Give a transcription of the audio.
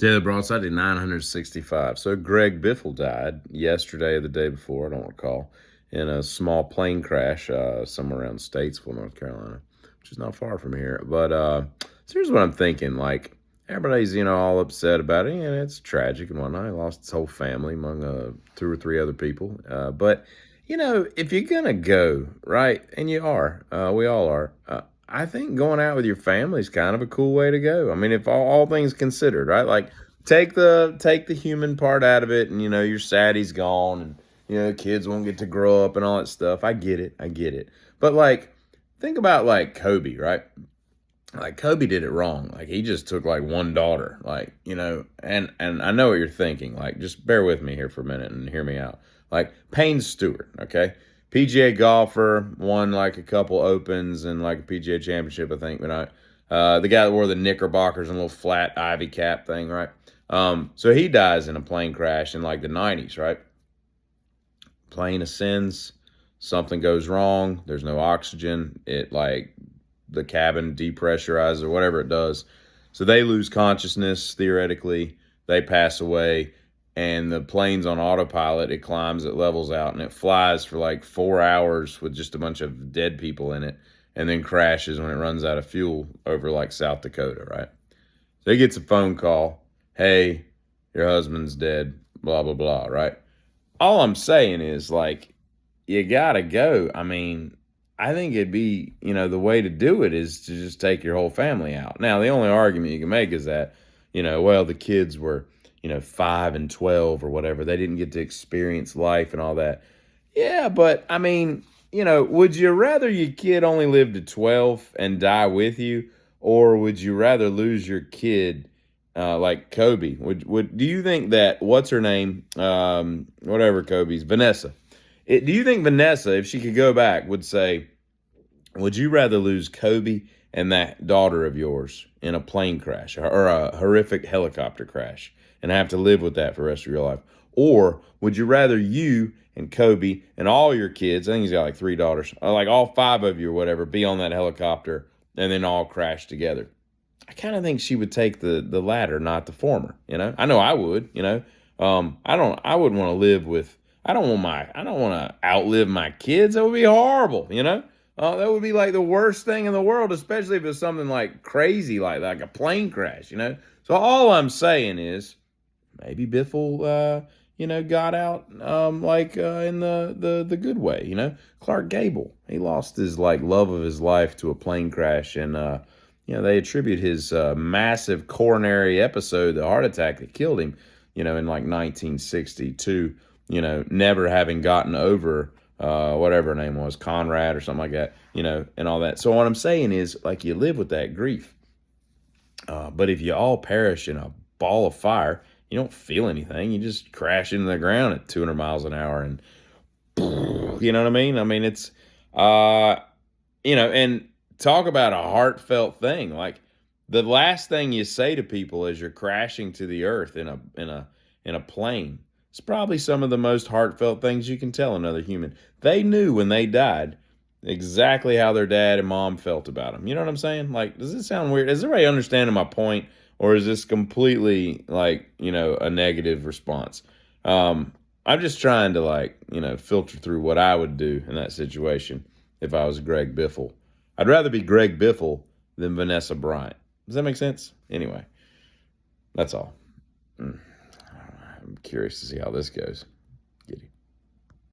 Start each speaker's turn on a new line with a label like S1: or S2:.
S1: Taylor Broadside did 965. So Greg Biffle died yesterday or the day before, I don't recall, in a small plane crash somewhere around Statesville, North Carolina, which is not far from here. So here's what I'm thinking. Like, everybody's, all upset about it, and it's tragic and whatnot. He lost his whole family among two or three other people. But if you're going to go, right, and you are, we all are, I think going out with your family is kind of a cool way to go. I mean, if all things considered, right? Like take the human part out of it, and you're sad he's gone, and kids won't get to grow up and all that stuff. I get it, But like, think about like Kobe, right? Like Kobe did it wrong. Like he just took like one daughter, like and I know what you're thinking. Like, just bear with me here for a minute and hear me out. Like Payne Stewart, okay, PGA golfer, won like a couple opens and like a PGA championship, I think. The guy that wore the knickerbockers and a little flat ivy cap thing, right? So he dies in a plane crash in like the '90s, right? Plane ascends, something goes wrong. There's no oxygen. It like the cabin depressurizes or whatever it does. So they lose consciousness, theoretically. They pass away, and the plane's on autopilot. It climbs, it levels out, and it flies for like 4 hours with just a bunch of dead people in it, and then crashes when it runs out of fuel over like South Dakota, right? So he gets a phone call. Hey, your husband's dead, blah, blah, blah, right? All I'm saying is, like, you gotta go. I mean, I think it'd be, the way to do it is to just take your whole family out. Now, the only argument you can make is that, well, the kids were, 5 and 12 or whatever. They didn't get to experience life and all that. Yeah, but I mean, would you rather your kid only live to 12 and die with you, or would you rather lose your kid like Kobe? Do you think that what's her name, whatever Kobe's, Vanessa? Do you think Vanessa, if she could go back, would say, would you rather lose Kobe and that daughter of yours in a plane crash or a horrific helicopter crash and have to live with that for the rest of your life? Or would you rather you and Kobe and all your kids, I think he's got like three daughters, like all five of you or whatever, be on that helicopter and then all crash together? I kind of think she would take the latter, not the former. I know I would. I wouldn't want to live with. I don't want to outlive my kids. That would be horrible. That would be like the worst thing in the world, especially if it's something like crazy, like a plane crash. So all I'm saying is maybe Biffle, got out in the good way. Clark Gable, he lost his like love of his life to a plane crash, and they attribute his massive coronary episode, the heart attack that killed him, in like 1962, never having gotten over whatever her name was, Conrad or something like that, and all that. So what I'm saying is, like, you live with that grief. But if you all perish in a ball of fire, you don't feel anything. You just crash into the ground at 200 miles an hour, and you know what I mean? I mean, it's, and talk about a heartfelt thing. Like, the last thing you say to people as you're crashing to the earth in a plane, it's probably some of the most heartfelt things you can tell another human. They knew when they died exactly how their dad and mom felt about them. You know what I'm saying? Like, does this sound weird? Is everybody understanding my point? Or is this completely like, a negative response? I'm just trying to filter through what I would do in that situation if I was Greg Biffle. I'd rather be Greg Biffle than Vanessa Bryant. Does that make sense? Anyway, that's all. I'm curious to see how this goes.